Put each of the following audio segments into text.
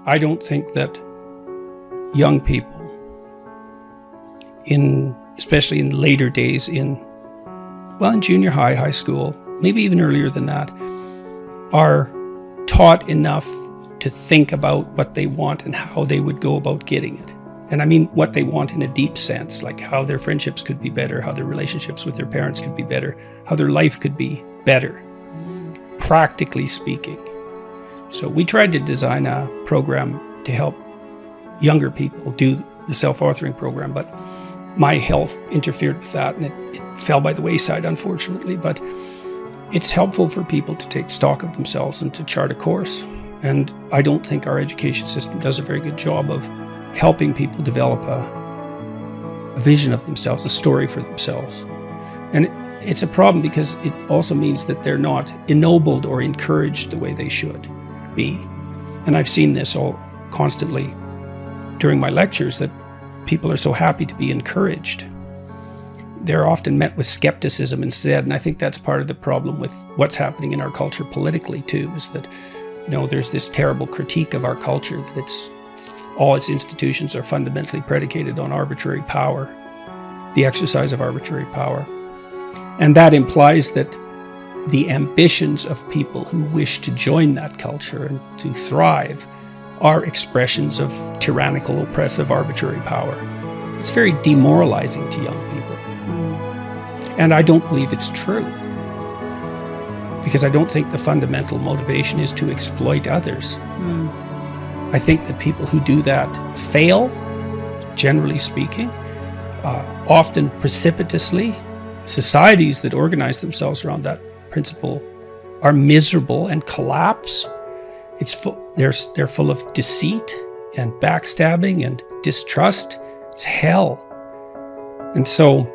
I don't think that young people, especially in later days in junior high, high school, maybe even earlier than that, are taught enough to think about what they want and how they would go about getting it. And I mean what they want in a deep sense, like how their friendships could be better, how their relationships with their parents could be better, how their life could be better, practically speaking. So we tried to design a program to help younger people do the self-authoring program, but my health interfered with that, and it fell by the wayside, unfortunately. But it's helpful for people to take stock of themselves and to chart a course. And I don't think our education system does a very good job of helping people develop a vision of themselves, a story for themselves. And it's a problem because it also means that they're not ennobled or encouraged the way they should be. And I've seen this all constantly during my lectures, that people are so happy to be encouraged. They're often met with skepticism instead, and I think that's part of the problem with what's happening in our culture politically too, is that, there's this terrible critique of our culture, that all its institutions are fundamentally predicated on arbitrary power, the exercise of arbitrary power. And that implies that the ambitions of people who wish to join that culture and to thrive are expressions of tyrannical, oppressive, arbitrary power. It's very demoralizing to young people. And I don't believe it's true, because I don't think the fundamental motivation is to exploit others. I think that people who do that fail, generally speaking, often precipitously. Societies that organize themselves around that principle are miserable and collapse. They're full of deceit and backstabbing and distrust. It's hell. And so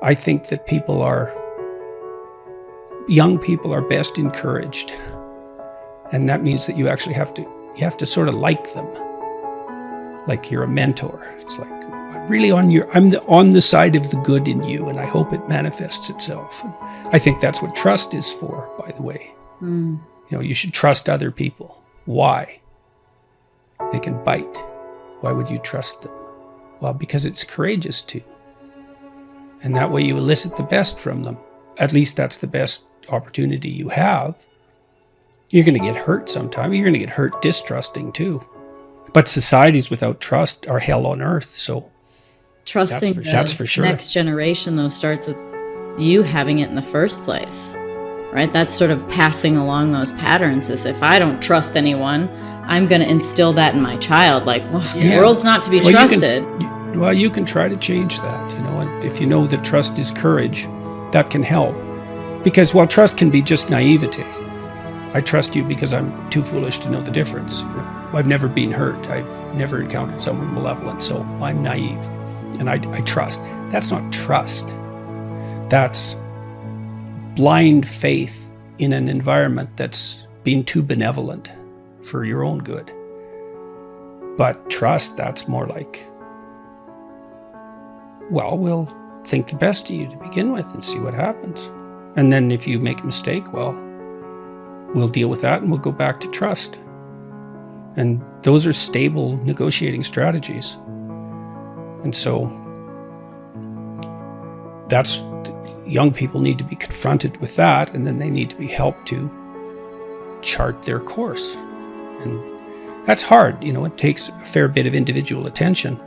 I think that young people are best encouraged. And that means that you actually have to sort of like them. Like you're a mentor. It's like, I'm really on the side of the good in you, and I hope it manifests itself. And I think that's what trust is for, by the way. You should trust other people. Why? They can bite. Why would you trust them? Well, because it's courageous to. And that way you elicit the best from them. At least that's the best opportunity you have. You're going to get hurt sometime. You're going to get hurt distrusting too. But societies without trust are hell on earth. So trusting that's for sure. Next generation, though, starts with you having it in the first place, right? That's sort of passing along those patterns. As if I don't trust anyone, I'm going to instill that in my child. Like, the world's not to be trusted. You can try to change that, and if you know that trust is courage, that can help. Because trust can be just naivete. I trust you because I'm too foolish to know the difference. I've never been hurt. I've never encountered someone malevolent, so I'm naive. And I trust. That's not trust. That's blind faith in an environment that's been too benevolent for your own good. But trust, that's more like, we'll think the best of you to begin with and see what happens. And then if you make a mistake, we'll deal with that and we'll go back to trust. And those are stable negotiating strategies. And so young people need to be confronted with that, and then they need to be helped to chart their course. And that's hard. It takes a fair bit of individual attention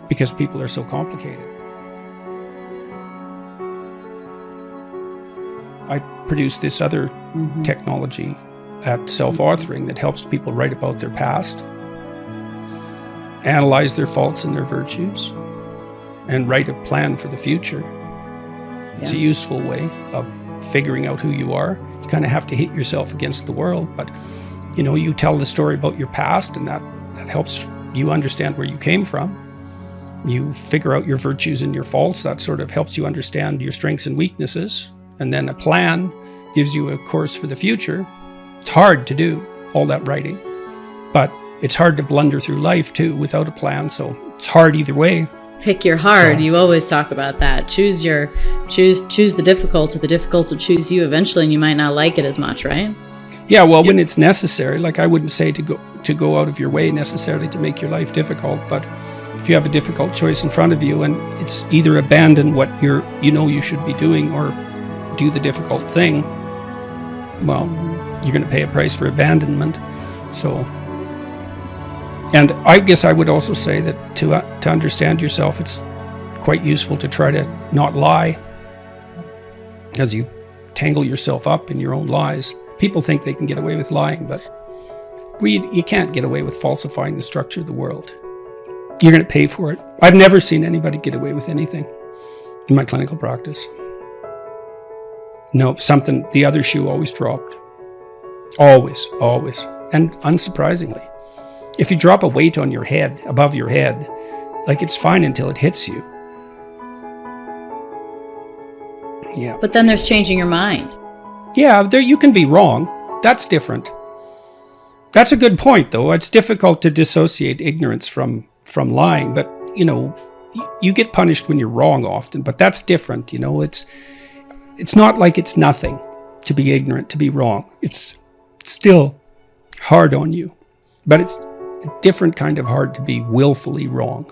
because people are so complicated. I produce this other technology at self-authoring that helps people write about their past, analyze their faults and their virtues, and write a plan for the future. It's a useful way of figuring out who you are. You kind of have to hit yourself against the world, but you tell the story about your past, and that helps you understand where you came from. You figure out your virtues and your faults. That sort of helps you understand your strengths and weaknesses. And then a plan gives you a course for the future. It's hard to do all that writing, but it's hard to blunder through life too without a plan. So it's hard either way. Pick your hard. You always talk about that. Choose the difficult, or the difficult will choose you eventually, and you might not like it as much, right? Yeah, well, when it's necessary, like I wouldn't say to go out of your way necessarily to make your life difficult, but if you have a difficult choice in front of you and it's either abandon what you should be doing or do the difficult thing, well, you're going to pay a price for abandonment. So, and I guess I would also say that to understand yourself, it's quite useful to try to not lie as you tangle yourself up in your own lies. People think they can get away with lying, but you can't get away with falsifying the structure of the world. You're going to pay for it. I've never seen anybody get away with anything in my clinical practice. No, the other shoe always dropped. Always. And unsurprisingly, if you drop a weight on your head, above your head, like it's fine until it hits you. Yeah. But then there's changing your mind. Yeah, you can be wrong. That's different. That's a good point, though. It's difficult to dissociate ignorance from lying, but, you get punished when you're wrong often, but that's different, It's not like it's nothing to be ignorant, to be wrong. It's still hard on you, but it's a different kind of hard to be willfully wrong.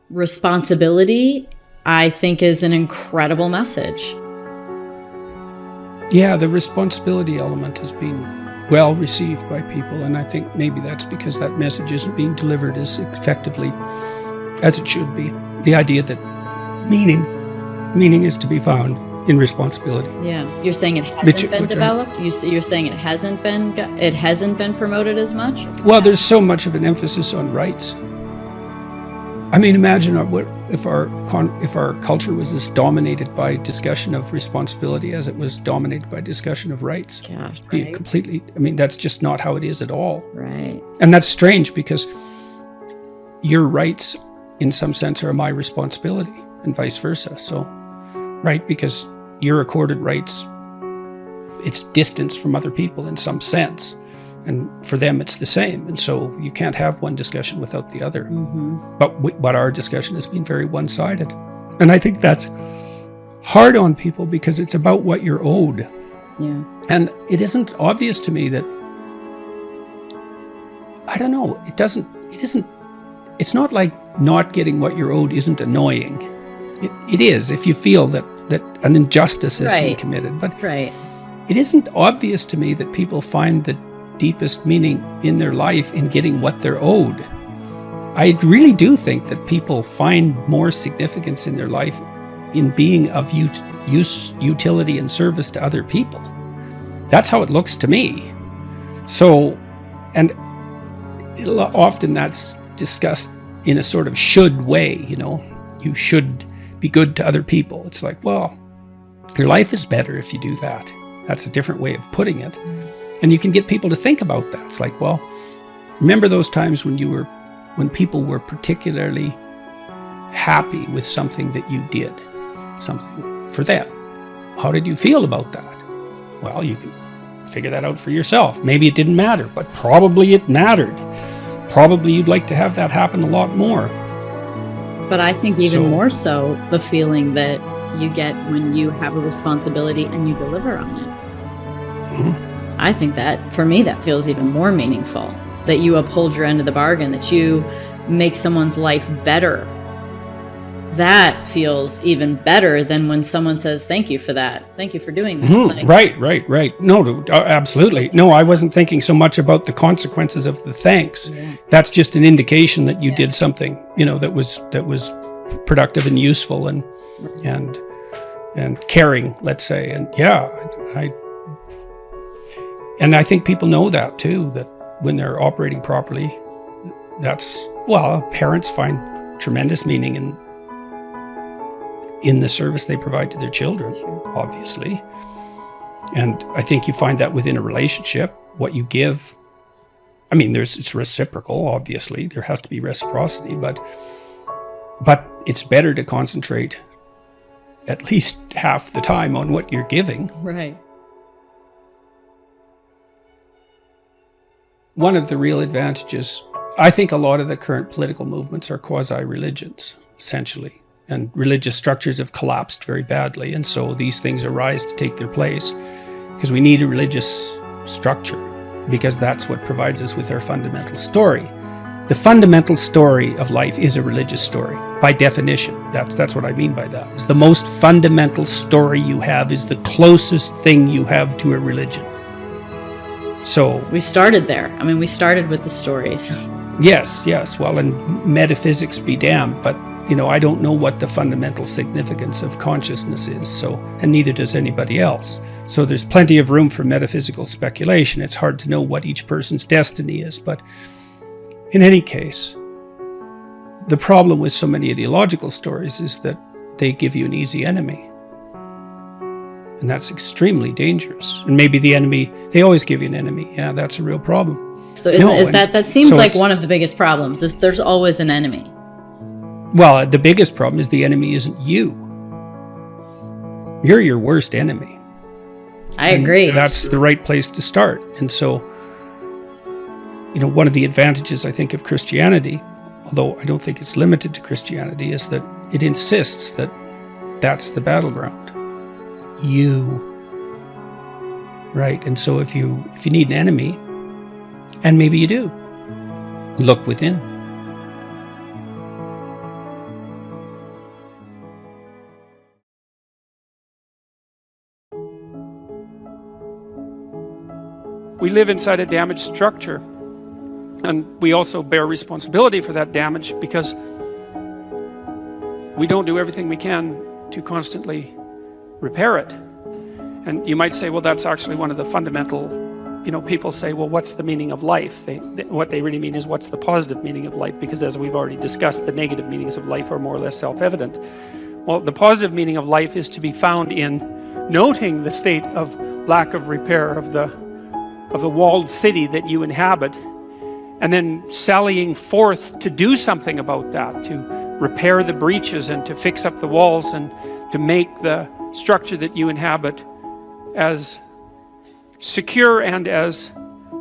Responsibility, I think, is an incredible message. Yeah, the responsibility element has been well received by people, and I think maybe that's because that message isn't being delivered as effectively as it should be. The idea that meaning is to be found in responsibility. Yeah, you're saying it hasn't been developed. You're saying it hasn't been promoted as much. Well, there's so much of an emphasis on rights. I mean, imagine if our culture was as dominated by discussion of responsibility as it was dominated by discussion of rights. Gosh, right? Completely. I mean, that's just not how it is at all. Right. And that's strange because your rights, in some sense, are my responsibility, and vice versa. So, right, because your accorded rights, it's distance from other people in some sense. And for them, it's the same. And so you can't have one discussion without the other. Mm-hmm. But our discussion has been very one-sided. And I think that's hard on people because it's about what you're owed. Yeah. And it isn't obvious to me that, I don't know, it's not like not getting what you're owed isn't annoying. It is if you feel that an injustice has been committed. But it isn't obvious to me that people find the deepest meaning in their life in getting what they're owed. I really do think that people find more significance in their life in being of use, utility, and service to other people. That's how it looks to me. So, and often that's discussed in a sort of should way, you should be good to other people. It's like, well, your life is better if you do that. That's a different way of putting it. And you can get people to think about that. It's like, well, remember those times when people were particularly happy with something that you did, something for them. How did you feel about that? Well, you can figure that out for yourself. Maybe it didn't matter, but probably it mattered. Probably you'd like to have that happen a lot more. But I think even more so, the feeling that you get when you have a responsibility and you deliver on it. Mm-hmm. I think that, for me, that feels even more meaningful, that you uphold your end of the bargain, that you make someone's life better. That feels even better than when someone says, thank you for that. Thank you for doing that. Mm-hmm. Right. No, absolutely. No, I wasn't thinking so much about the consequences of the thanks. Yeah. That's just an indication that you did something, that was productive and useful and caring, let's say. And And I think people know that too, that when they're operating properly, parents find tremendous meaning in the service they provide to their children, obviously. And I think you find that within a relationship, what you give. I mean, it's reciprocal, obviously. There has to be reciprocity, but it's better to concentrate at least half the time on what you're giving. Right. One of the real advantages, I think a lot of the current political movements are quasi-religions, essentially. And religious structures have collapsed very badly. And so these things arise to take their place. because we need a religious structure, because that's what provides us with our fundamental story. The fundamental story of life is a religious story, by definition. That's what I mean by that. Is the most fundamental story you have is the closest thing you have to a religion. So we started there. I mean, we started with the stories. Yes. Well, and metaphysics be damned, but I don't know what the fundamental significance of consciousness is, so, and neither does anybody else. So there's plenty of room for metaphysical speculation. It's hard to know what each person's destiny is, but in any case, the problem with so many ideological stories is that they give you an easy enemy. And that's extremely dangerous. And maybe the enemy, they always give you an enemy. Yeah, that's a real problem. So that seems like one of the biggest problems, is there's always an enemy. Well, the biggest problem is the enemy isn't you. You're your worst enemy. I agree. That's the right place to start. And so, one of the advantages, I think, of Christianity, although I don't think it's limited to Christianity, is that it insists that that's the battleground. You. Right? And so if you need an enemy, and maybe you do, look within. We live inside a damaged structure, and we also bear responsibility for that damage because we don't do everything we can to constantly repair it. And you might say, well, that's actually one of the fundamental, people say, well, what's the meaning of life? What they really mean is, what's the positive meaning of life? Because as we've already discussed, the negative meanings of life are more or less self-evident. Well, the positive meaning of life is to be found in noting the state of lack of repair of the walled city that you inhabit, and then sallying forth to do something about that, to repair the breaches and to fix up the walls and to make the structure that you inhabit as secure and as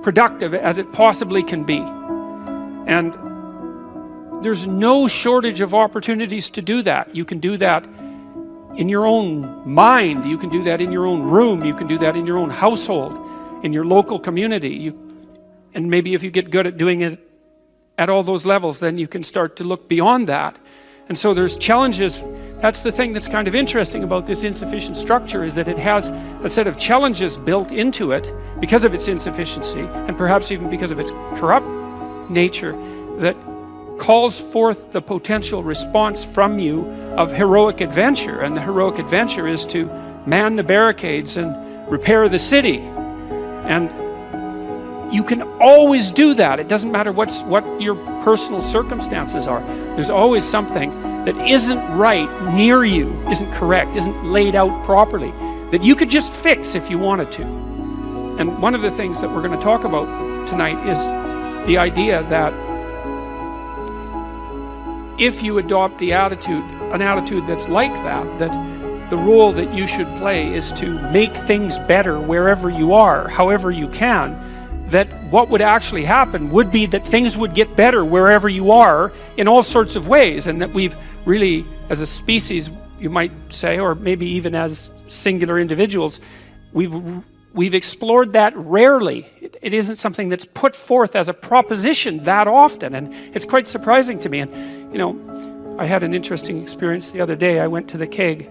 productive as it possibly can be. And there's no shortage of opportunities to do that. You can do that in your own mind, you can do that in your own room, you can do that in your own household, in your local community. And maybe if you get good at doing it at all those levels, then you can start to look beyond that. And so there's challenges. That's the thing that's kind of interesting about this insufficient structure, is that it has a set of challenges built into it because of its insufficiency, and perhaps even because of its corrupt nature, that calls forth the potential response from you of heroic adventure. And the heroic adventure is to man the barricades and repair the city. And you can always do that. It doesn't matter what your personal circumstances are. There's always something that isn't right near you, isn't correct, isn't laid out properly, that you could just fix if you wanted to. And one of the things that we're going to talk about tonight is the idea that if you adopt an attitude that's like that the role that you should play is to make things better wherever you are, however you can, that what would actually happen would be that things would get better wherever you are in all sorts of ways, and that we've really, as a species, you might say, or maybe even as singular individuals, we've explored that rarely. It isn't something that's put forth as a proposition that often, and it's quite surprising to me. And I had an interesting experience the other day. I went to the keg.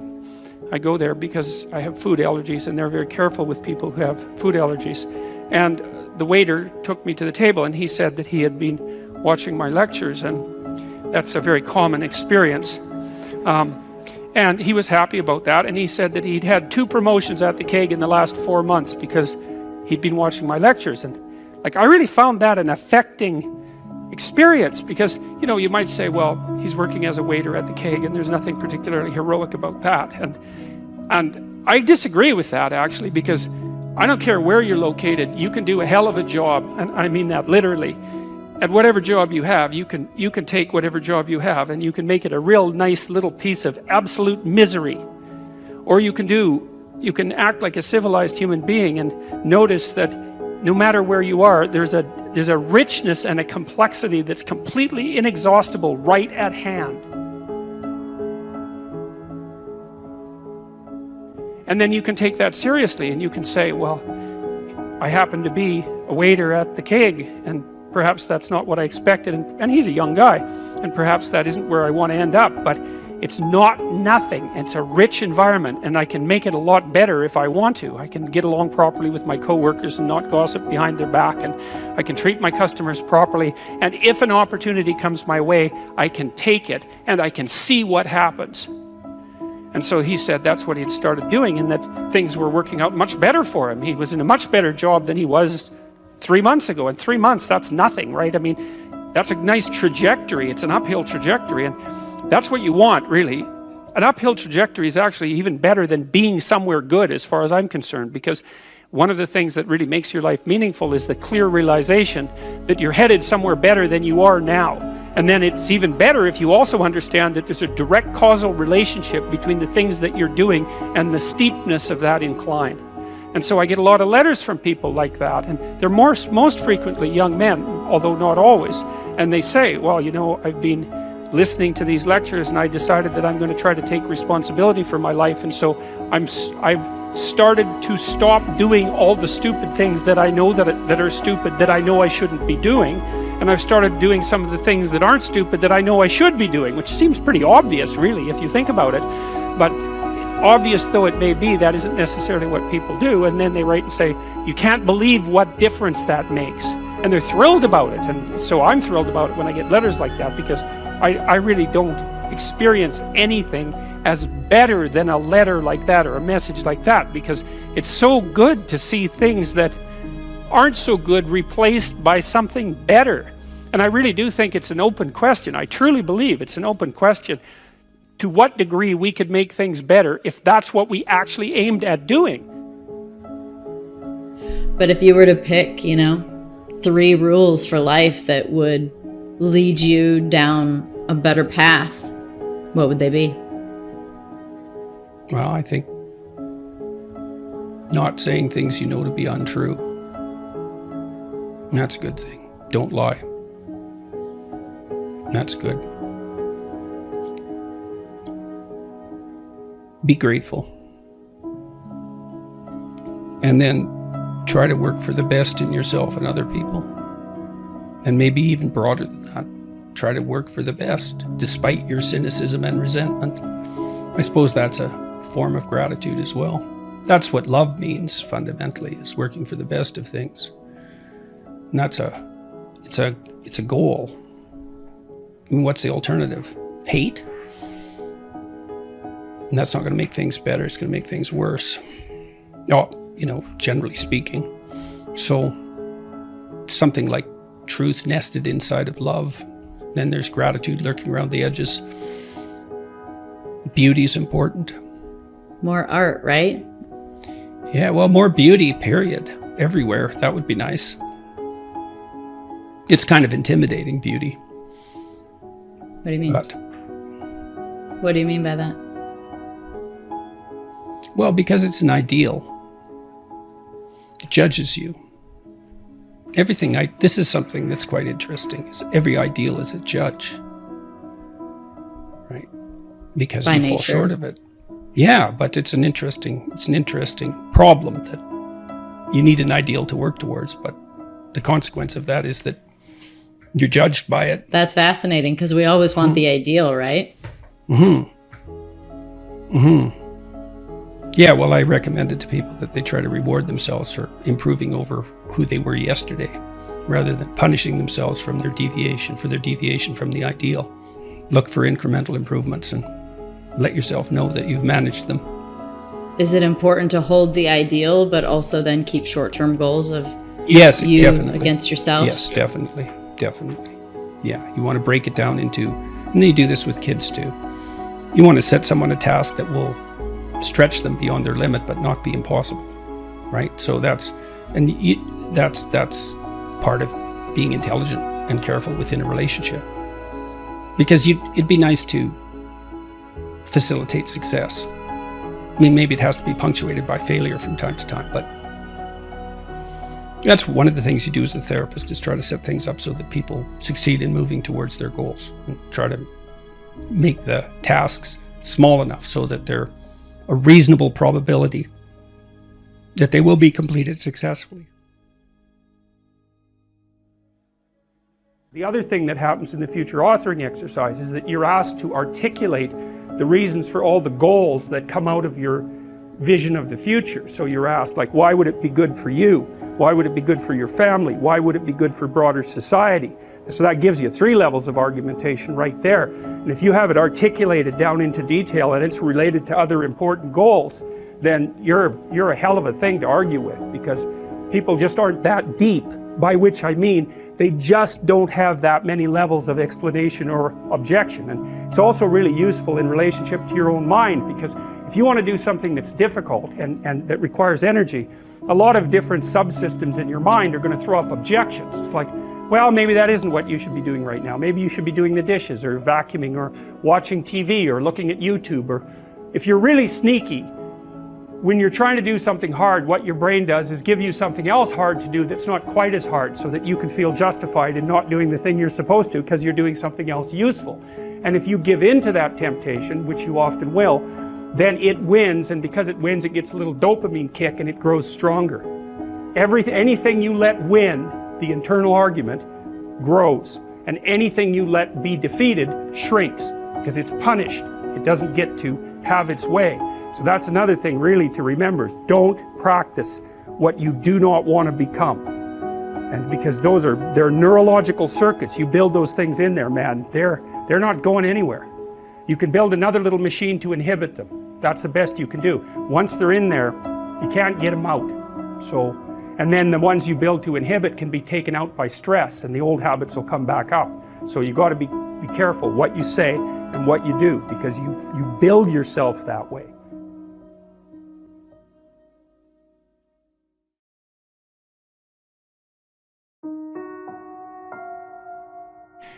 I go there because I have food allergies, and they're very careful with people who have food allergies. And the waiter took me to the table, and he said that he had been watching my lectures, and that's a very common experience. And he was happy about that, and he said that he'd had 2 promotions at the keg in the last 4 months because he'd been watching my lectures. And I really found that an affecting experience, because you might say, well, he's working as a waiter at the keg and there's nothing particularly heroic about that, and I disagree with that, actually, because I don't care where you're located, you can do a hell of a job, and I mean that literally. At whatever job you have, you can take whatever job you have and you can make it a real nice little piece of absolute misery. Or you can act like a civilized human being and notice that no matter where you are, there's a richness and a complexity that's completely inexhaustible right at hand. And then you can take that seriously and you can say, well, I happen to be a waiter at the Keg, and perhaps that's not what I expected, and he's a young guy, and perhaps that isn't where I want to end up, but it's not nothing. It's a rich environment, and I can make it a lot better if I want to. I can get along properly with my coworkers and not gossip behind their back, and I can treat my customers properly, and if an opportunity comes my way, I can take it, and I can see what happens. And so he said that's what he had started doing, and that things were working out much better for him. He was in a much better job than he was 3 months ago. And 3 months, that's nothing, right? I mean, that's a nice trajectory. It's an uphill trajectory, and that's what you want, really. An uphill trajectory is actually even better than being somewhere good, as far as I'm concerned, because one of the things that really makes your life meaningful is the clear realization that you're headed somewhere better than you are now. And then it's even better if you also understand that there's a direct causal relationship between the things that you're doing and the steepness of that incline. And so I get a lot of letters from people like that, and they're most frequently young men, although not always. And they say, well, you know, I've been listening to these lectures and I decided that I'm going to try to take responsibility for my life, and so I've started to stop doing all the stupid things that I know that are stupid, that I know I shouldn't be doing, and I've started doing some of the things that aren't stupid that I know I should be doing, which seems pretty obvious, really, if you think about it. But obvious though it may be, that isn't necessarily what people do. And then they write and say, you can't believe what difference that makes, and they're thrilled about it. And so I'm thrilled about it when I get letters like that, because I really don't experience anything as better than a letter like that or a message like that, because it's so good to see things that aren't so good replaced by something better. And I really do think it's an open question. I truly believe it's an open question to what degree we could make things better if that's what we actually aimed at doing. But if you were to pick, 3 rules for life that would lead you down a better path, what would they be? Well, I think not saying things you know to be untrue. That's a good thing. Don't lie. That's good. Be grateful. And then try to work for the best in yourself and other people. And maybe even broader than that. Try to work for the best, despite your cynicism and resentment. I suppose that's a form of gratitude as well. That's what love means, fundamentally, is working for the best of things. And it's a goal. I mean, what's the alternative? Hate? And that's not going to make things better. It's going to make things worse. Generally speaking. So something like truth nested inside of love. Then there's gratitude lurking around the edges. Beauty is important. More art, right? Yeah, well, more beauty, period. Everywhere. That would be nice. It's kind of intimidating, beauty. What do you mean? What do you mean by that? Well, because it's an ideal. It judges you. This is something that's quite interesting, is every ideal is a judge. Right? Because you fall short of it. Yeah, but it's an interesting problem that you need an ideal to work towards, but the consequence of that is that you're judged by it. That's fascinating, because we always want the ideal, right? Yeah, well, I recommend it to people that they try to reward themselves for improving over who they were yesterday, rather than punishing themselves for their deviation from the ideal. Look for incremental improvements and let yourself know that you've managed them. Is it important to hold the ideal, but also then keep short-term goals of you definitely. Against yourself? Yes, definitely. Yeah, you want to break it down into, and you do this with kids too. You want to set someone a task that will stretch them beyond their limit, but not be impossible, right? So that's part of being intelligent and careful within a relationship, because it'd be nice to facilitate success. I mean, maybe it has to be punctuated by failure from time to time, but that's one of the things you do as a therapist, is try to set things up so that people succeed in moving towards their goals, and try to make the tasks small enough so that they're a reasonable probability that they will be completed successfully. The other thing that happens in the future authoring exercise is that you're asked to articulate the reasons for all the goals that come out of your vision of the future. So you're asked, like, why would it be good for you? Why would it be good for your family? Why would it be good for broader society? So that gives you 3 levels of argumentation right there. And if you have it articulated down into detail and it's related to other important goals, then you're a hell of a thing to argue with, because people just aren't that deep, by which I mean they just don't have that many levels of explanation or objection. And it's also really useful in relationship to your own mind, because if you want to do something that's difficult and that requires energy, a lot of different subsystems in your mind are going to throw up objections. It's like, well, maybe that isn't what you should be doing right now. Maybe you should be doing the dishes or vacuuming or watching TV or looking at YouTube. Or if you're really sneaky, when you're trying to do something hard, what your brain does is give you something else hard to do that's not quite as hard, so that you can feel justified in not doing the thing you're supposed to because you're doing something else useful. And if you give in to that temptation, which you often will, then it wins, and because it wins, it gets a little dopamine kick and it grows stronger. Anything you let win, the internal argument, grows. And anything you let be defeated shrinks, because it's punished. It doesn't get to have its way. So that's another thing really to remember, is don't practice what you do not want to become. And because they're neurological circuits, you build those things in there, man, they're not going anywhere. You can build another little machine to inhibit them. That's the best you can do. Once they're in there, you can't get them out. So, and then the ones you build to inhibit can be taken out by stress, and the old habits will come back up. So you got to be careful what you say and what you do, because you build yourself that way.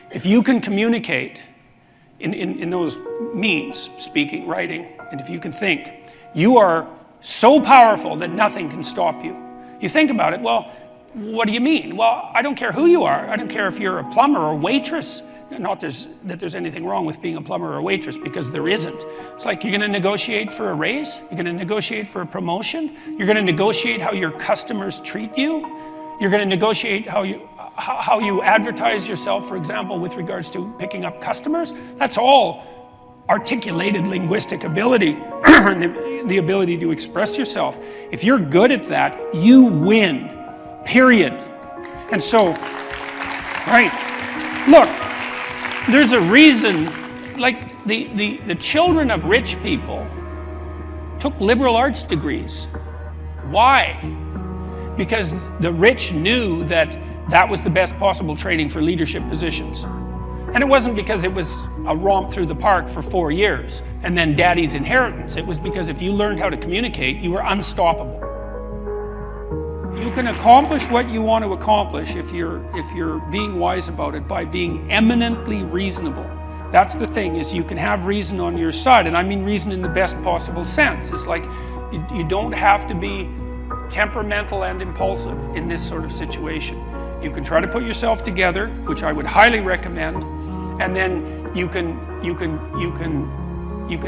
If you can communicate in those means, speaking, writing, and if you can think, you are so powerful that nothing can stop you. You think about it, well, what do you mean? Well, I don't care who you are. I don't care if you're a plumber or a waitress. Not that there's anything wrong with being a plumber or a waitress, because there isn't. It's like you're going to negotiate for a raise. You're going to negotiate for a promotion. You're going to negotiate how your customers treat you. You're going to negotiate how you advertise yourself, for example, with regards to picking up customers. That's all articulated linguistic ability, the ability to express yourself. If you're good at that, you win, period. And so, right, look, there's a reason, like the children of rich people took liberal arts degrees. Why? Because the rich knew that was the best possible training for leadership positions. And it wasn't because it was a romp through the park for 4 years and then daddy's inheritance. It was because if you learned how to communicate, you were unstoppable. You can accomplish what you want to accomplish if you're being wise about it by being eminently reasonable. That's the thing, is you can have reason on your side, and I mean reason in the best possible sense. It's like you don't have to be temperamental and impulsive in this sort of situation. You can try to put yourself together, which I would highly recommend, and then you can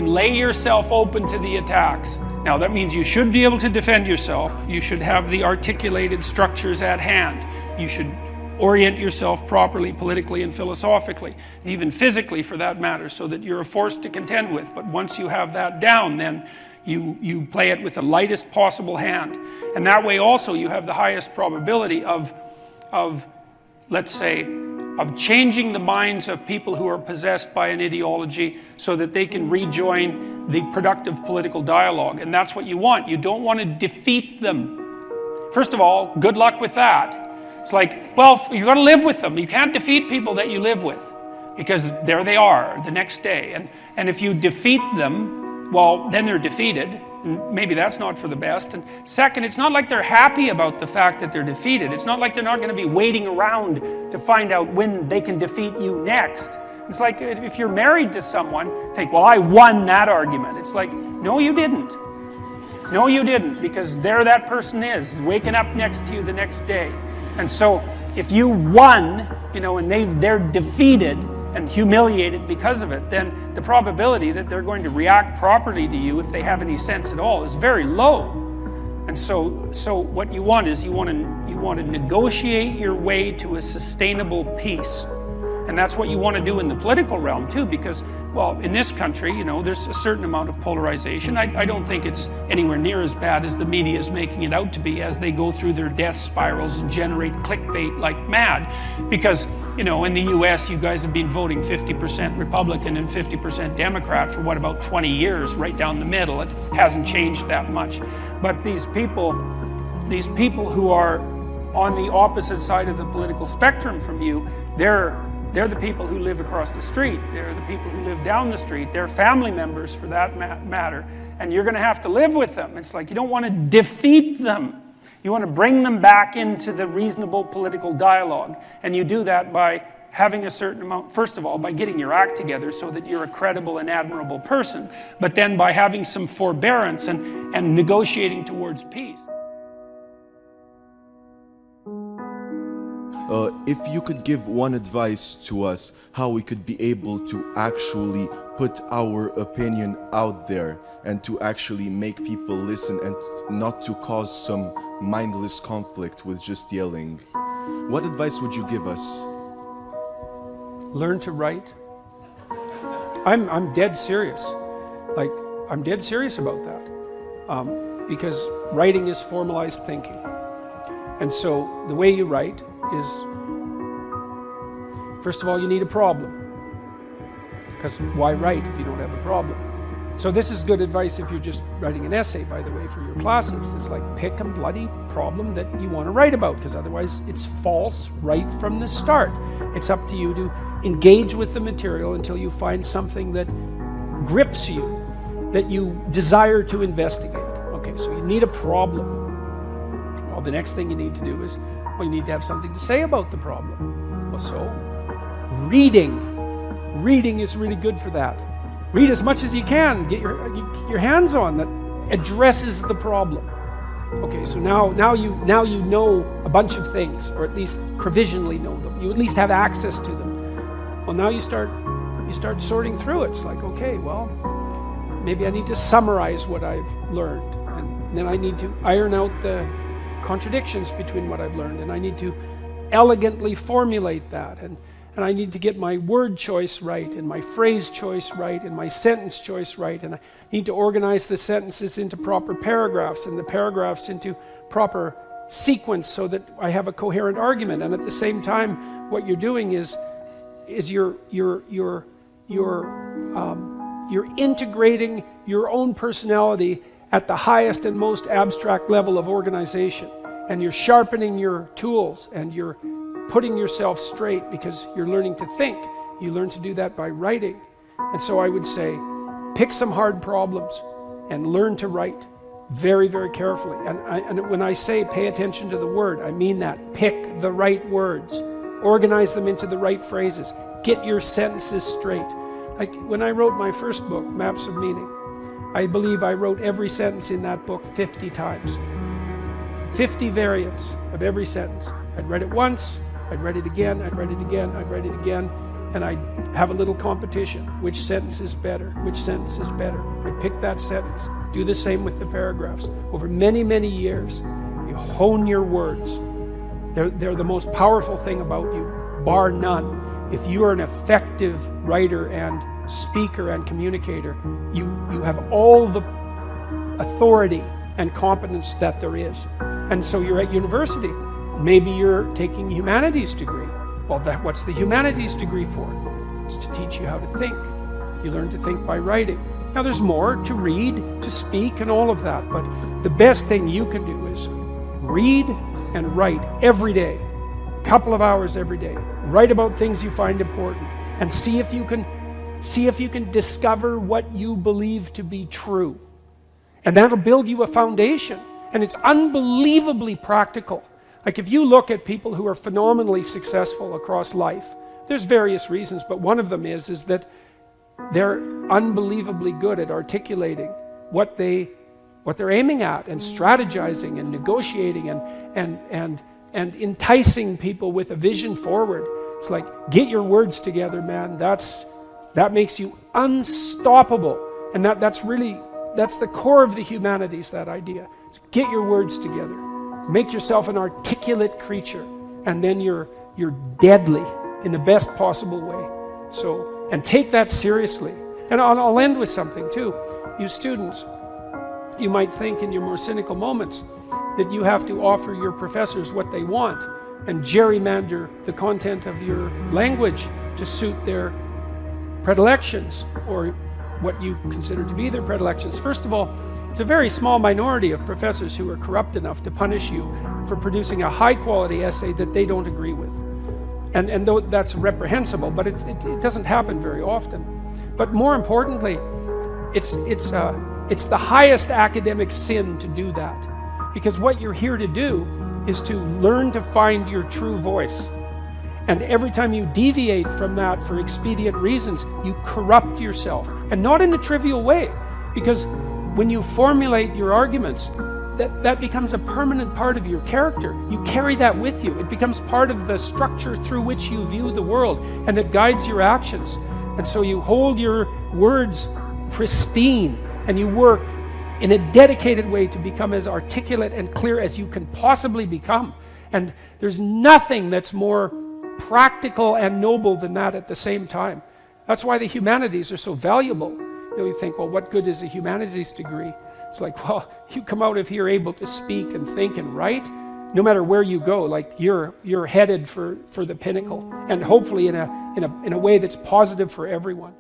lay yourself open to the attacks. Now that means you should be able to defend yourself. You should have the articulated structures at hand. You should orient yourself properly, politically and philosophically, and even physically for that matter, so that you're a force to contend with. But once you have that down, then you play it with the lightest possible hand. And that way also you have the highest probability of let's say, of changing the minds of people who are possessed by an ideology so that they can rejoin the productive political dialogue. And that's what you want. You don't want to defeat them. First of all, good luck with that. It's like, well, you've got to live with them. You can't defeat people that you live with, because there they are the next day. And if you defeat them, well, then they're defeated. And maybe that's not for the best. And second, it's not like they're happy about the fact that they're defeated. It's not like they're not going to be waiting around to find out when they can defeat you next. It's like if you're married to someone, think, well, I won that argument. It's like, no, you didn't. No, you didn't, because there that person is, waking up next to you the next day. And so if you won, and they're defeated, and humiliated because of it, then the probability that they're going to react properly to you, if they have any sense at all, is very low. And so what you want is you want to negotiate your way to a sustainable peace. And that's what you want to do in the political realm too, because, well, in this country, you know, there's a certain amount of polarization. I don't think it's anywhere near as bad as the media is making it out to be, as they go through their death spirals and generate clickbait like mad. Because, you know, in the US, you guys have been voting 50% Republican and 50% Democrat for what, about 20 years, right down the middle. It hasn't changed that much. But these people who are on the opposite side of the political spectrum from you, they're the people who live across the street. They're the people who live down the street. They're family members, for that matter. And you're going to have to live with them. It's like you don't want to defeat them. You want to bring them back into the reasonable political dialogue. And you do that by having a certain amount, first of all, by getting your act together so that you're a credible and admirable person, but then by having some forbearance and negotiating towards peace. If you could give one advice to us, how we could be able to actually put our opinion out there and to actually make people listen and not to cause some mindless conflict with just yelling, what advice would you give us? Learn to write. I'm dead serious. Like, I'm dead serious about that. Because writing is formalized thinking. And so the way you write is, first of all, you need a problem. Because why write if you don't have a problem? So this is good advice if you're just writing an essay, by the way, for your classes. It's like, pick a bloody problem that you want to write about, because otherwise it's false right from the start. It's up to you to engage with the material until you find something that grips you, that you desire to investigate. Okay, so you need a problem. Well, the next thing you need to do is, well, you need to have something to say about the problem. Well, so reading is really good for that. Read as much as you can, get your hands on that addresses the problem. Okay, so now you know a bunch of things, or at least provisionally know them. You at least have access to them. Well, now you start sorting through it. It's like, okay, well, maybe I need to summarize what I've learned, and then I need to iron out the contradictions between what I've learned, and I need to elegantly formulate that, and I need to get my word choice right, and my phrase choice right, and my sentence choice right, and I need to organize the sentences into proper paragraphs, and the paragraphs into proper sequence, so that I have a coherent argument. And at the same time, what you're doing is you're integrating your own personality at the highest and most abstract level of organization, and you're sharpening your tools, and you're putting yourself straight, because you're learning to think. You learn to do that by writing. And so I would say, pick some hard problems and learn to write very, very carefully. And when I say pay attention to the word, I mean that. Pick the right words. Organize them into the right phrases. Get your sentences straight. Like when I wrote my first book, Maps of Meaning, I believe I wrote every sentence in that book 50 times. 50 variants of every sentence. I'd read it once, I'd read it again, I'd read it again, I'd read it again, and I'd have a little competition. Which sentence is better? Which sentence is better? I'd pick that sentence. Do the same with the paragraphs. Over many, many years, you hone your words. They're the most powerful thing about you, bar none. If you are an effective writer and speaker and communicator, you have all the authority and competence that there is. And so you're at university. Maybe you're taking a humanities degree. Well, what's the humanities degree for? It's to teach you how to think. You learn to think by writing. Now there's more to read, to speak, and all of that, but the best thing you can do is read and write every day, a couple of hours every day. Write about things you find important, and see if you can discover what you believe to be true. And that'll build you a foundation, and it's unbelievably practical. Like if you look at people who are phenomenally successful across life, there's various reasons, but one of them is that they're unbelievably good at articulating what they're aiming at, and strategizing and negotiating and enticing people with a vision forward It's like, get your words together, man. That makes you unstoppable. And that's the core of the humanities, that idea. It's get your words together. Make yourself an articulate creature, and then you're deadly in the best possible way. So, and take that seriously. And I'll end with something too. You students, you might think in your more cynical moments that you have to offer your professors what they want and gerrymander the content of your language to suit their predilections, or what you consider to be their predilections. First of all, it's a very small minority of professors who are corrupt enough to punish you for producing a high-quality essay that they don't agree with. And though that's reprehensible, but it doesn't happen very often. But more importantly, it's the highest academic sin to do that. Because what you're here to do is to learn to find your true voice. And every time you deviate from that for expedient reasons, you corrupt yourself. And not in a trivial way. Because when you formulate your arguments, that becomes a permanent part of your character. You carry that with you. It becomes part of the structure through which you view the world, and it guides your actions. And so you hold your words pristine, and you work in a dedicated way to become as articulate and clear as you can possibly become. And there's nothing that's more practical and noble than that at the same time. That's why the humanities are so valuable. You think, well, what good is a humanities degree? It's like, well, you come out of here able to speak and think and write, no matter where you go, like you're headed for the pinnacle, and hopefully in a way that's positive for everyone.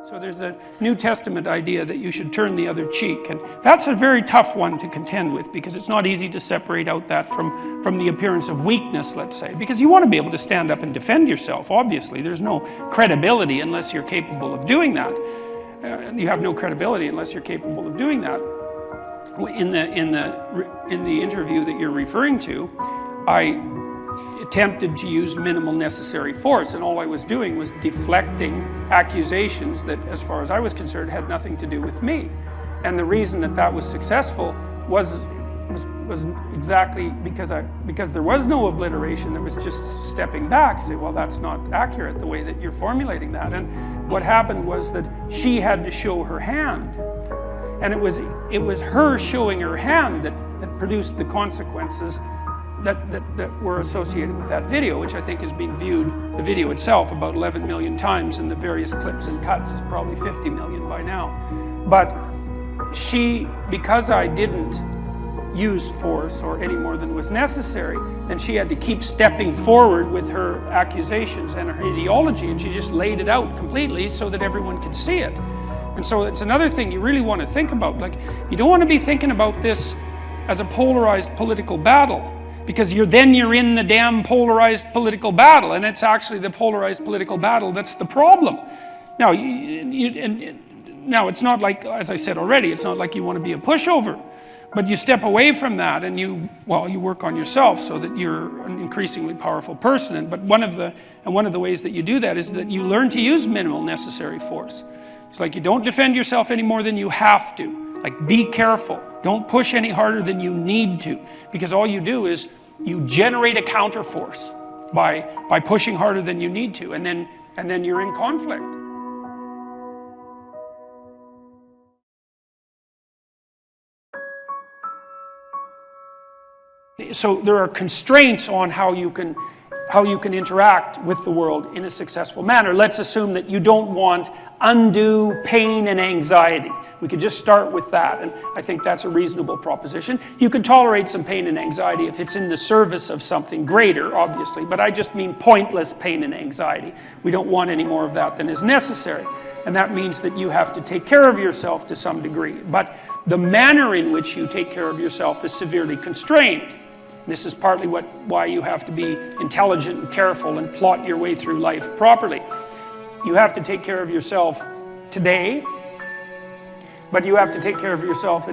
So there's a New Testament idea that you should turn the other cheek, and that's a very tough one to contend with, because it's not easy to separate out that from the appearance of weakness, let's say, because you want to be able to stand up and defend yourself. Obviously, there's no credibility unless you're capable of doing that. You have no credibility unless you're capable of doing that. In the interview that you're referring to, I attempted to use minimal necessary force, and all I was doing was deflecting accusations that, as far as I was concerned, had nothing to do with me. And the reason that was successful was exactly because there was no obliteration. There was just stepping back, say, well, that's not accurate the way that you're formulating that. And what happened was that she had to show her hand, and it was her showing her hand that produced the consequences that were associated with that video, which I think has been viewed, the video itself, about 11 million times, and the various clips and cuts is probably 50 million by now. But because I didn't use force or any more than was necessary, then she had to keep stepping forward with her accusations and her ideology, and she just laid it out completely so that everyone could see it. And so it's another thing you really want to think about. Like, you don't want to be thinking about this as a polarized political battle, because you're in the damn polarized political battle, and it's actually the polarized political battle that's the problem. Now, now it's not like, as I said already, it's not like you want to be a pushover, but you step away from that and you work on yourself so that you're an increasingly powerful person. But one of the ways that you do that is that you learn to use minimal necessary force. It's like you don't defend yourself any more than you have to. Like, be careful. Don't push any harder than you need to, because all you do is you generate a counterforce by pushing harder than you need to, and then you're in conflict. So there are constraints on how you can interact with the world in a successful manner. Let's assume that you don't want undue pain and anxiety. We could just start with that, and I think that's a reasonable proposition. You could tolerate some pain and anxiety if it's in the service of something greater, obviously, but I just mean pointless pain and anxiety. We don't want any more of that than is necessary, and that means that you have to take care of yourself to some degree, but the manner in which you take care of yourself is severely constrained. This is partly why you have to be intelligent and careful and plot your way through life properly. You have to take care of yourself today, but you have to take care of yourself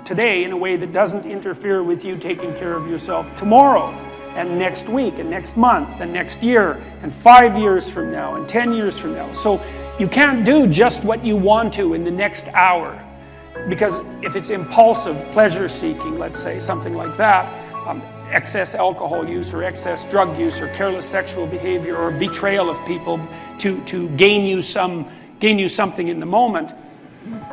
today in a way that doesn't interfere with you taking care of yourself tomorrow, and next week, and next month, and next year, and 5 years from now, and 10 years from now. So you can't do just what you want to in the next hour, because if it's impulsive pleasure seeking, let's say, something like that, excess alcohol use or excess drug use or careless sexual behavior or betrayal of people to gain you something in the moment,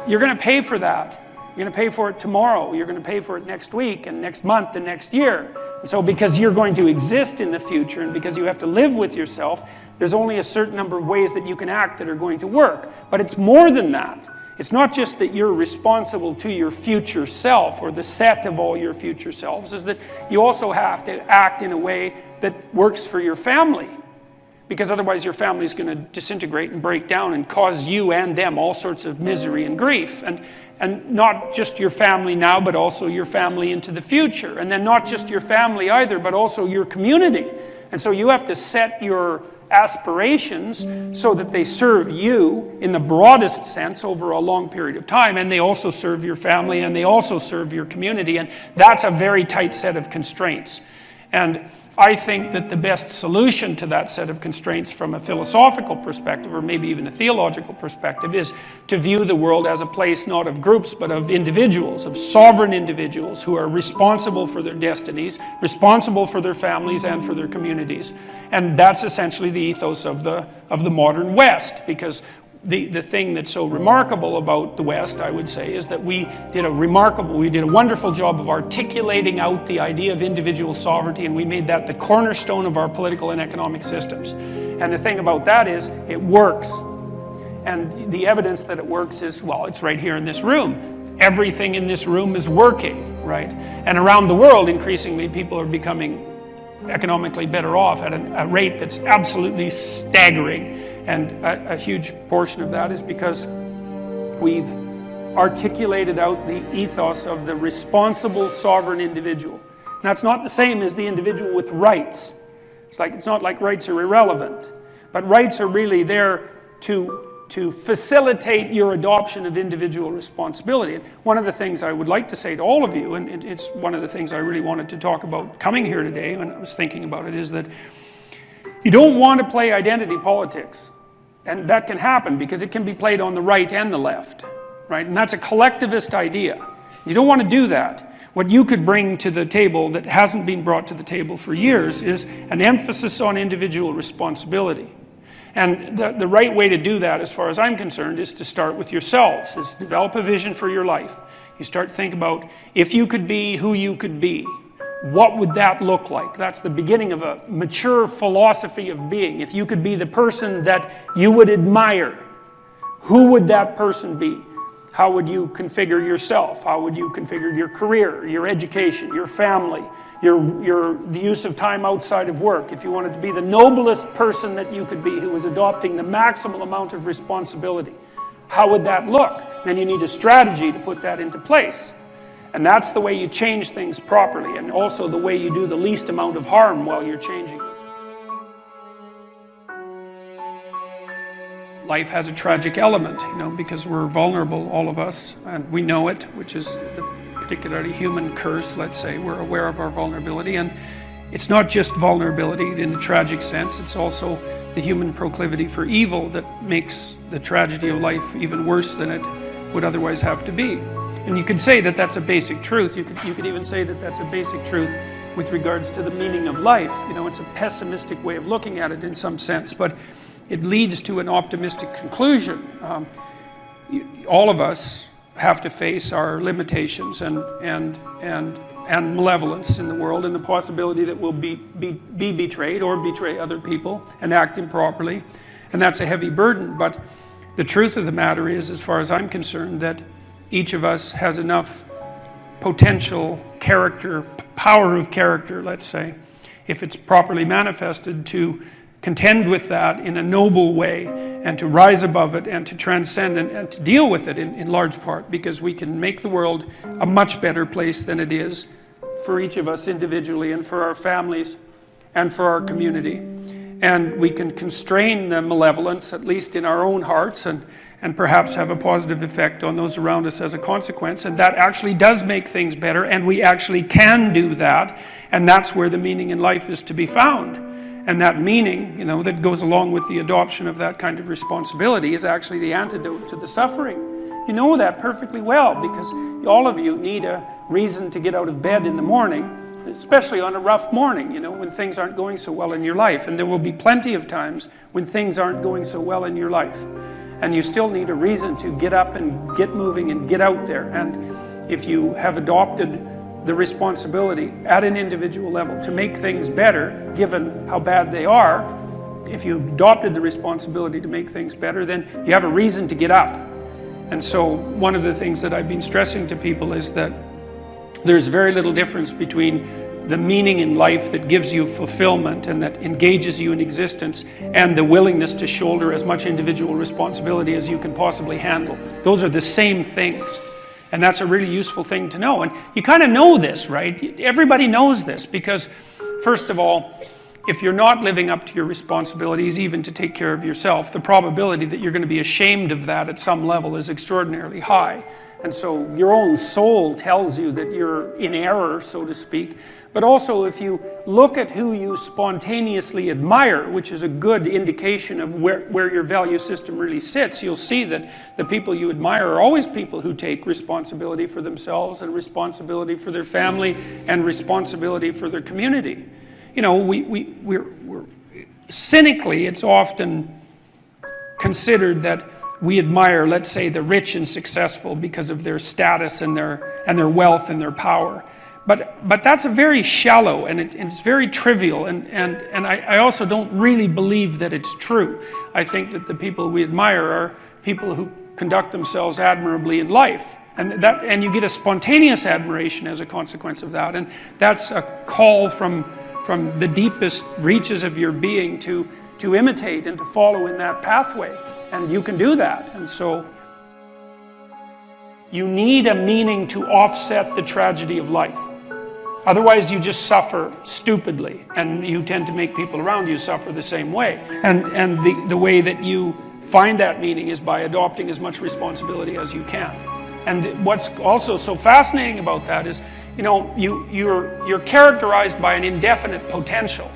you're going to pay for that. You're going to pay for it tomorrow. You're going to pay for it next week and next month and next year. And so because you're going to exist in the future and because you have to live with yourself, there's only a certain number of ways that you can act that are going to work. But it's more than that. It's not just that you're responsible to your future self or the set of all your future selves, is that you also have to act in a way that works for your family. Because otherwise your family is going to disintegrate and break down and cause you and them all sorts of misery and grief. And not just your family now, but also your family into the future. And then not just your family either, but also your community. And so you have to set your aspirations so that they serve you in the broadest sense over a long period of time, and they also serve your family and they also serve your community, and that's a very tight set of constraints. And I think that the best solution to that set of constraints from a philosophical perspective, or maybe even a theological perspective, is to view the world as a place not of groups but of individuals, of sovereign individuals who are responsible for their destinies, responsible for their families and for their communities. And that's essentially the ethos of the modern West, because the thing that's so remarkable about the West, I would say, is that we did a wonderful job of articulating out the idea of individual sovereignty, and we made that the cornerstone of our political and economic systems. And the thing about that is, it works. And the evidence that it works is, well, it's right here in this room. Everything in this room is working, right? And around the world, increasingly, people are becoming economically better off at a rate that's absolutely staggering. And a huge portion of that is because we've articulated out the ethos of the responsible sovereign individual. And that's not the same as the individual with rights. It's not like rights are irrelevant, but rights are really there to facilitate your adoption of individual responsibility. And one of the things I would like to say to all of you, and it's one of the things I really wanted to talk about coming here today when I was thinking about it, is that you don't want to play identity politics. And that can happen because it can be played on the right and the left, right? And that's a collectivist idea. You don't want to do that. What you could bring to the table that hasn't been brought to the table for years is an emphasis on individual responsibility. And the right way to do that, as far as I'm concerned, is to start with yourselves, is develop a vision for your life. You start to think about, if you could be who you could be, what would that look like? That's the beginning of a mature philosophy of being. If you could be the person that you would admire, who would that person be? How would you configure yourself? How would you configure your career, your education, your family, the use of time outside of work? If you wanted to be the noblest person that you could be, who was adopting the maximal amount of responsibility, how would that look? Then you need a strategy to put that into place. And that's the way you change things properly, and also the way you do the least amount of harm while you're changing. Life has a tragic element, because we're vulnerable, all of us, and we know it, which is the particularly human curse, let's say. We're aware of our vulnerability, and it's not just vulnerability in the tragic sense, it's also the human proclivity for evil that makes the tragedy of life even worse than it would otherwise have to be. And you could say that that's a basic truth. You could even say that that's a basic truth with regards to the meaning of life. It's a pessimistic way of looking at it in some sense, but it leads to an optimistic conclusion. All of us have to face our limitations and malevolence in the world, and the possibility that we'll be betrayed or betray other people and act improperly. And that's a heavy burden. But the truth of the matter is, as far as I'm concerned, that each of us has enough potential character, power of character, let's say, if it's properly manifested, to contend with that in a noble way and to rise above it and to transcend and to deal with it in large part, because we can make the world a much better place than it is for each of us individually and for our families and for our community. And we can constrain the malevolence, at least in our own hearts, and perhaps have a positive effect on those around us as a consequence. And that actually does make things better, and we actually can do that. And that's where the meaning in life is to be found. And that meaning, that goes along with the adoption of that kind of responsibility, is actually the antidote to the suffering. You know that perfectly well, because all of you need a reason to get out of bed in the morning, especially on a rough morning, you know, when things aren't going so well in your life. And there will be plenty of times when things aren't going so well in your life. And you still need a reason to get up and get moving and get out there. And if you have adopted the responsibility at an individual level to make things better, given how bad they are, if you've adopted the responsibility to make things better, then you have a reason to get up. And so one of the things that I've been stressing to people is that there's very little difference between the meaning in life that gives you fulfillment and that engages you in existence and the willingness to shoulder as much individual responsibility as you can possibly handle. Those are the same things. And that's a really useful thing to know. And you kind of know this, right? Everybody knows this because, first of all, if you're not living up to your responsibilities, even to take care of yourself, the probability that you're going to be ashamed of that at some level is extraordinarily high. And so your own soul tells you that you're in error, so to speak. But also, if you look at who you spontaneously admire, which is a good indication of where your value system really sits, you'll see that the people you admire are always people who take responsibility for themselves and responsibility for their family and responsibility for their community. You know, we're cynically, it's often considered that we admire, let's say, the rich and successful because of their status and their wealth and their power. But that's a very shallow and it's very trivial, and I also don't really believe that it's true. I think that the people we admire are people who conduct themselves admirably in life. And you get a spontaneous admiration as a consequence of that. And that's a call from the deepest reaches of your being to imitate and to follow in that pathway. And you can do that. And so you need a meaning to offset the tragedy of life. Otherwise, you just suffer stupidly, and you tend to make people around you suffer the same way. And the way that you find that meaning is by adopting as much responsibility as you can. And what's also so fascinating about that is, you know, you're characterized by an indefinite potential.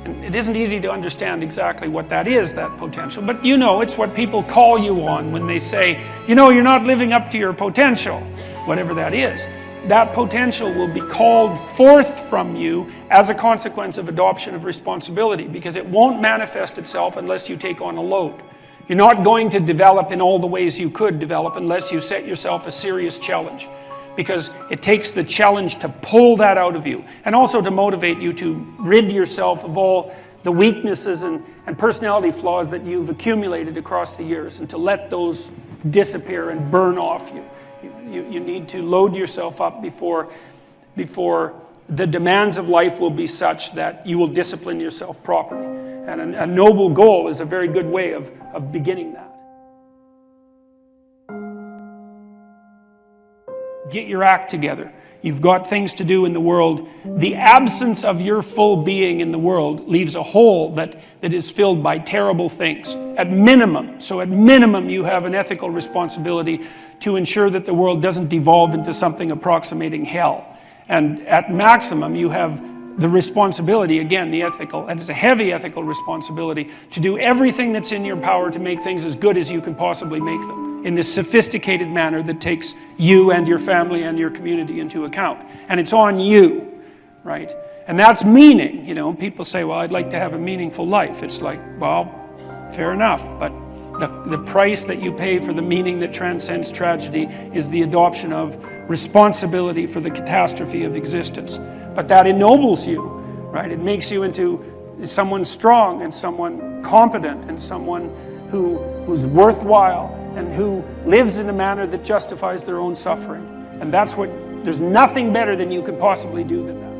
And it isn't easy to understand exactly what that is, that potential. But you know, it's what people call you on when they say, you know, you're not living up to your potential, whatever that is. That potential will be called forth from you as a consequence of adoption of responsibility, because it won't manifest itself unless you take on a load. You're not going to develop in all the ways you could develop unless you set yourself a serious challenge, because it takes the challenge to pull that out of you and also to motivate you to rid yourself of all the weaknesses and personality flaws that you've accumulated across the years, and to let those disappear and burn off you. You need to load yourself up before the demands of life will be such that you will discipline yourself properly. And a noble goal is a very good way of beginning that. Get your act together. You've got things to do in the world. The absence of your full being in the world leaves a hole that is filled by terrible things. At minimum, you have an ethical responsibility to ensure that the world doesn't devolve into something approximating hell. And at maximum, you have the responsibility, again, the ethical, and it's a heavy ethical responsibility, to do everything that's in your power to make things as good as you can possibly make them, in this sophisticated manner that takes you and your family and your community into account. And it's on you, right? And that's meaning. You know, people say, well, I'd like to have a meaningful life. It's like, well, fair enough, but the price that you pay for the meaning that transcends tragedy is the adoption of responsibility for the catastrophe of existence. But that ennobles you, right? It makes you into someone strong and someone competent and someone who's worthwhile and who lives in a manner that justifies their own suffering. And that's there's nothing better than you could possibly do than that.